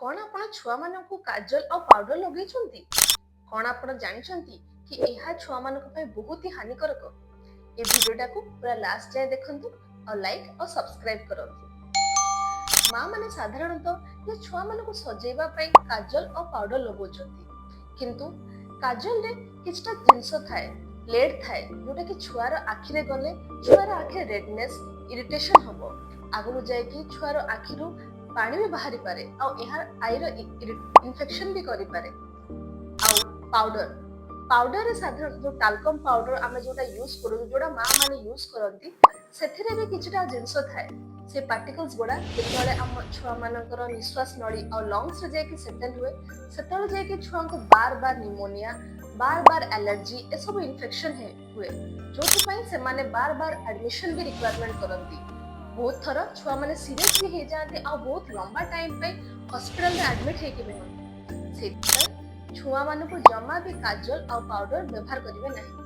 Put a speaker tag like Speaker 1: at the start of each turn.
Speaker 1: कौन आपण छुआ मानकु काजल और पाउडर लगेइछंती? कौन आपण जानिछंती कि एहा छुआ मानक पय बहुत ही हानिकारक? ए वीडियोटा को पूरा लास्ट जाय देखंतु और लाइक और सब्सक्राइब करंतु। मां माने साधारणतः ये छुआ मानकु सजेबा पय काजल और पाउडर लगोचंती, किंतु काजल रे किछटा जिंस थाए, लेड थाए जोटा कि छुआर आखि रे गले छुआर आखि रेडनेस इरिटेशन हबो। आगु जाय कि छुआर आखि रु पानी भी बाहरी पारे आ एहार आईर इन्फेक्शन भी करि पारे। आ पाउडर पाउडर रे साधारण जो टाल्कम पाउडर आमे जोटा यूज करू, जोटा मां माने यूज करंती, सेथिरे भी किछटा जिंस थाए। से पार्टिकल्स गुडा जेतले हम छुआ मानकर निश्वास नळी और लंग्स रे जाय कि सेटल हुए, सेतले जाय कि छुआ को बार बार निमोनिया, बार बार एलर्जी ए सब इन्फेक्शन हुए, जोथि पय से माने बार बार एडमिशन भी रिक्वायरमेंट करंती। बहुत थर छुआ माने सीरियस भी हे जाते आ बहुत लंबा टाइम पे हॉस्पिटल में एडमिट हे के भी छुआ मानकु जमा भी काजल और पाउडर व्यवहार करिवे नहीं।